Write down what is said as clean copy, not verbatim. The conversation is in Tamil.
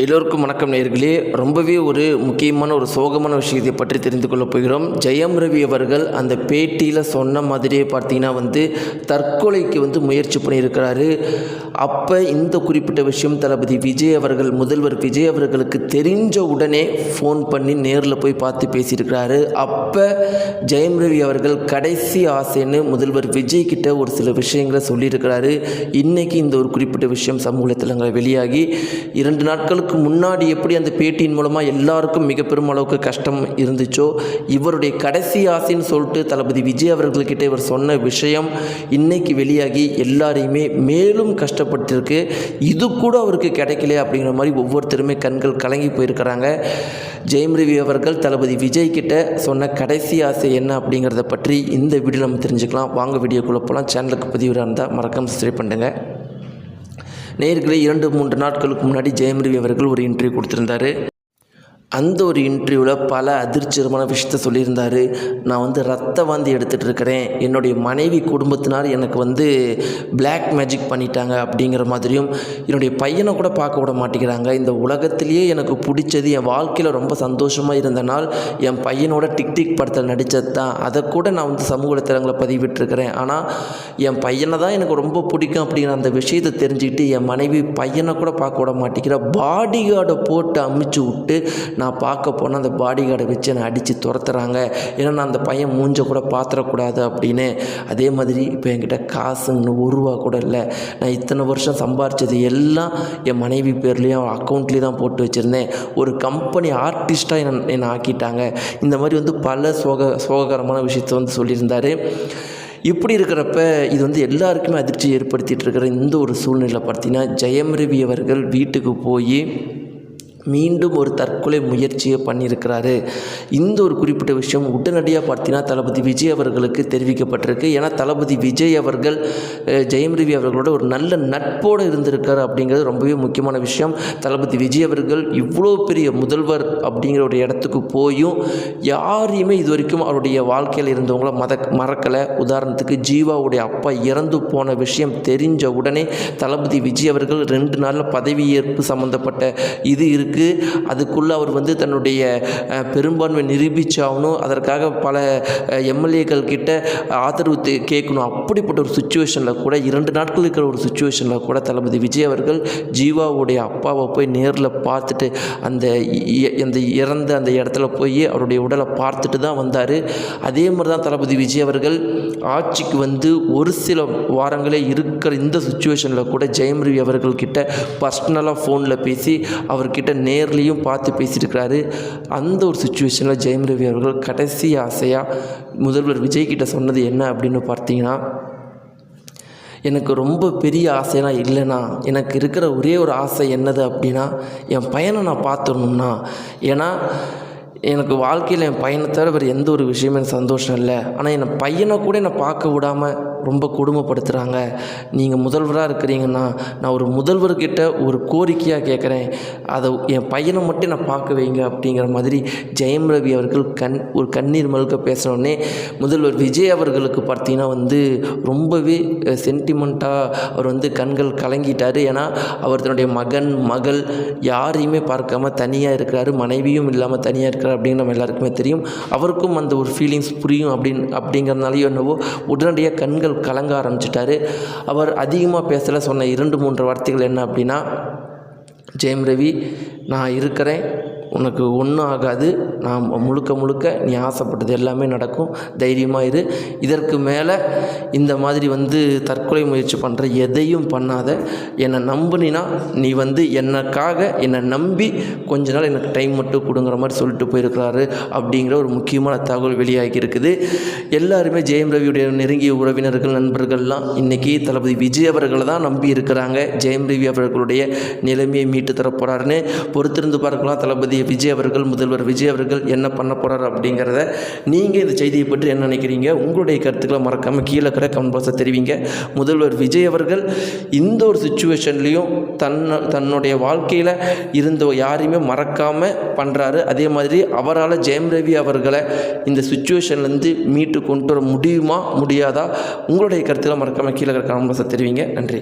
எல்லோருக்கும் வணக்கம் நேயர்களே. ரொம்பவே ஒரு முக்கியமான ஒரு சோகமான விஷயத்தை பற்றி தெரிந்து கொள்ளப் போகிறோம். ஜெயம் ரவி அவர்கள் அந்த பேட்டியில் சொன்ன மாதிரியே பார்த்தீங்கன்னா தற்கொலைக்கு முயற்சி பண்ணியிருக்கிறாரு. அப்போ இந்த குறிப்பிட்ட விஷயம் தளபதி விஜய் அவர்கள், முதல்வர் விஜய் அவர்களுக்கு தெரிஞ்ச உடனே ஃபோன் பண்ணி நேரில் போய் பார்த்து பேசியிருக்கிறாரு. அப்போ ஜெயம் ரவி அவர்கள் கடைசி ஆசைன்னு முதல்வர் விஜய் கிட்ட ஒரு சில விஷயங்களை சொல்லியிருக்கிறாரு. இன்றைக்கி இந்த ஒரு குறிப்பிட்ட விஷயம் சமூக வலைத்தளங்களில் வெளியாகி 2 நாட்களுக்கு முன்னாடி எப்படி அந்த பேட்டியின் மூலமாக எல்லாருக்கும் மிக பெரும் அளவுக்கு கஷ்டம் இருந்துச்சோ, இவருடைய கடைசி ஆசைன்னு சொல்லிட்டு தளபதி விஜய் அவர்கள்கிட்ட இவர் சொன்ன விஷயம் இன்னைக்கு வெளியாகி எல்லாரையுமே மேலும் கஷ்டப்பட்டிருக்கு. இது கூட அவருக்கு கிடைக்கல அப்படிங்கிற மாதிரி ஒவ்வொருத்தருமே கண்கள் கலங்கி போயிருக்கிறாங்க. ஜெயம் ரவி அவர்கள் தளபதி விஜய் கிட்ட சொன்ன கடைசி ஆசை என்ன அப்படிங்கிறத பற்றி இந்த வீடியோ நம்ம தெரிஞ்சுக்கலாம். வாங்க வீடியோக்குள்ளே போகலாம். சேனலுக்கு பதிவாக இருந்தால் மறக்காம சப்ஸ்கிரைப் பண்ணுங்கள். நேயர்களே, 2-3 நாட்களுக்கு முன்னாடி ஜெயம் ரவி அவர்கள் ஒரு இன்டர்வியூ கொடுத்துருந்தாரு. அந்த ஒரு இன்டர்வியூவில் பல அதிர்ச்சிகரமான விஷயத்த சொல்லியிருந்தார். நான் ரத்த வாந்தி எடுத்துகிட்டு இருக்கிறேன், என்னுடைய மனைவி குடும்பத்தினார் எனக்கு பிளாக் மேஜிக் பண்ணிட்டாங்க அப்படிங்கிற மாதிரியும், என்னுடைய பையனை கூட பார்க்க விட மாட்டேங்கிறாங்க, இந்த உலகத்திலேயே எனக்கு பிடிச்சது, என் வாழ்க்கையில் ரொம்ப சந்தோஷமாக இருந்த நாள் என் பையனோட டிக் படத்தில் நடித்தது தான். அதை கூட நான் சமூக வலைத்தளங்களை பதிவிட்டிருக்கிறேன். ஆனால் என் பையனை தான் எனக்கு ரொம்ப பிடிக்கும் அப்படிங்கிற அந்த விஷயத்தை தெரிஞ்சுக்கிட்டு என் மனைவி பையனை கூட பார்க்க விட மாட்டேங்கிற, பாடி கார்டை போட்டு அமுச்சு விட்டு நான் பார்க்க போனால் அந்த பாடி கார்டை வச்சு என்னை அடித்து துரத்துறாங்க. ஏன்னா நான் அந்த பையன் மூஞ்ச கூட பார்த்துடக்கூடாது அப்படின்னு. அதே மாதிரி இப்போ என்கிட்ட காசுன்னு 1 ரூபா கூட இல்லை. நான் இத்தனை வருஷம் சம்பாரித்தது எல்லாம் என் மனைவி பேர்லேயும் அக்கௌண்ட்லேயும் தான் போட்டு வச்சுருந்தேன். ஒரு கம்பெனி ஆர்டிஸ்ட்டாக என்னை ஆக்கிட்டாங்க. இந்த மாதிரி பல சோககரமான விஷயத்தை சொல்லியிருந்தார். இப்படி இருக்கிறப்ப இது எல்லாருக்குமே அதிர்ச்சி ஏற்படுத்திகிட்டு இருக்கிற இந்த ஒரு சூழ்நிலை பார்த்தீங்கன்னா, ஜெயம் ரவி அவர்கள் வீட்டுக்கு போய் மீண்டும் ஒரு தற்கொலை முயற்சியை பண்ணியிருக்கிறாரு. இந்த ஒரு குறிப்பிட்ட விஷயம் உடனடியாக பார்த்தீங்கன்னா தளபதி விஜய் அவர்களுக்கு தெரிவிக்கப்பட்டிருக்கு. ஏன்னா தளபதி விஜய் அவர்கள் ஜெயம் ரவி அவர்களோட ஒரு நல்ல நட்போடு இருந்திருக்கார் அப்படிங்கிறது ரொம்பவே முக்கியமான விஷயம். தளபதி விஜய் அவர்கள் இவ்வளோ பெரிய முதல்வர் அப்படிங்கிற ஒரு இடத்துக்கு போயும் யாரையுமே இது வரைக்கும் அவருடைய வாழ்க்கையில் இருந்தவங்கள மறக்கலை. உதாரணத்துக்கு ஜீவாவுடைய அப்பா இறந்து போன விஷயம் தெரிஞ்ச உடனே தளபதி விஜய் அவர்கள் 2 நாளில் பதவியேற்பு சம்மந்தப்பட்ட இது அதுக்குள்ளே அவர் தன்னுடைய பெரும்பான்மை நிரூபிச்சாகணும், அதற்காக பல எம்எல்ஏக்கள் கிட்ட ஆதரவு கேட்கணும். அப்படிப்பட்ட ஒரு சுச்சுவேஷனில் கூட 2 நாட்கள் இருக்கிற ஒரு சுச்சுவேஷனில் கூட தளபதி விஜய் அவர்கள் ஜீவாவுடைய அப்பாவை போய் நேரில் பார்த்துட்டு அந்த இறந்த அந்த இடத்துல போய் அவருடைய உடலை பார்த்துட்டு தான் வந்தார். அதே மாதிரி தான் தளபதி விஜய் அவர்கள் ஆட்சிக்கு ஒரு சில வாரங்களே இருக்கிற இந்த சுச்சுவேஷனில் கூட ஜெயம் ரவி அவர்கள்கிட்ட பர்சனலாக ஃபோனில் பேசி அவர்கிட்ட நேர்லேயும் பார்த்து பேசியிருக்கிறாரு. அந்த ஒரு சுச்சுவேஷனில் ஜெயம் ரவி அவர்கள் கடைசி ஆசையாக முதல்வர் விஜய் கிட்ட சொன்னது என்ன அப்படின்னு பார்த்தீங்கன்னா, எனக்கு ரொம்ப பெரிய ஆசைலாம் இல்லைண்ணா, எனக்கு இருக்கிற ஒரே ஒரு ஆசை என்னது அப்படின்னா, என் பையனை நான் பார்த்துடணும்னா. ஏன்னா எனக்கு வாழ்க்கையில் என் பையனை தவிர வேறு எந்த ஒரு விஷயமும் எனக்கு சந்தோஷம் இல்லை. ஆனால் என் பையனை கூட என்னை பார்க்க விடாமல் ரொம்ப கொடுமைப்படுத்துகிறாங்க. நீங்கள் முதல்வராக இருக்கிறீங்கன்னா நான் ஒரு முதல்வர்கிட்ட ஒரு கோரிக்கையாக கேட்குறேன், அதை என் பையனை மட்டும் நான் பார்க்க வைங்க அப்படிங்கிற மாதிரி ஜெயம் ரவி அவர்கள் ஒரு கண்ணீர் மல்க பேசினோடனே முதல்வர் விஜய் அவர்களுக்கு பார்த்தீங்கன்னா ரொம்பவே சென்டிமெண்ட்டாக அவர் கண்கள் கலங்கிட்டார். ஏன்னா அவர் தன்னுடைய மகள் யாரையுமே பார்க்காம தனியாக இருக்கிறாரு, மனைவியும் இல்லாமல் தனியாக இருக்கிறார் அப்படின்னு நம்ம எல்லாருக்குமே தெரியும். அவருக்கும் அந்த ஒரு ஃபீலிங்ஸ் புரியும் அப்படிங்கிறதுனாலையோ என்னவோ உடனடியாக கண்கள் கலங்க ஆரம்பிச்சிட்டாரு. அவர் அதிகமாக பேசல. சொன்ன 2-3 வார்த்தைகள் என்ன அப்படின்னா, ஜெயம் ரவி நான் இருக்கிறேன், உனக்கு ஒன்றும் ஆகாது, நான் முழுக்க நீ ஆசைப்பட்டது எல்லாமே நடக்கும், தைரியமாக இரு, இதற்கு மேலே இந்த மாதிரி தற்கொலை முயற்சி பண்ணுற எதையும் பண்ணாத, என்னை நம்புனா நீ எனக்காக என்னை நம்பி கொஞ்ச நாள் எனக்கு டைம் மட்டும் கொடுங்கிற மாதிரி சொல்லிட்டு போயிருக்கிறாரு அப்படிங்கிற ஒரு முக்கியமான தகவல் வெளியாகி இருக்குது. எல்லாருமே ஜெயம் ரவியுடைய நெருங்கிய உறவினர்கள், நண்பர்கள்லாம் இன்றைக்கி தளபதி விஜய் அவர்களை தான் நம்பி இருக்கிறாங்க. ஜெயம் ரவி அவர்களுடைய நிலைமையை மீட்டு தரப்போகிறாருன்னு பொறுத்திருந்து பார்க்கலாம். தளபதி விஜய் அவர்கள், முதல்வர் விஜய் அவர்கள் என்ன பண்ண போகிறார் அப்படிங்கிறத நீங்கள் இந்த செய்தியை பற்றி என்ன நினைக்கிறீங்க? உங்களுடைய கருத்துக்களை மறக்காமல் கீழே இருக்கிற கமெண்ட் பாக்ஸில் தெரிவிங்க. முதல்வர் விஜய் அவர்கள் இந்த ஒரு சுச்சுவேஷன்லேயும் தன்னுடைய வாழ்க்கையில் இருந்த யாரையுமே மறக்காமல் பண்ணுறாரு. அதே மாதிரி அவரால் ஜெயம் ரவி அவர்களை இந்த சுச்சுவேஷன்லேருந்து மீட்டு கொண்டு வர முடியுமா முடியாதா? உங்களுடைய கருத்துக்களை மறக்காமல் கீழே இருக்கிற கமெண்ட் பாக்ஸில் தெரிவிங்க. நன்றி.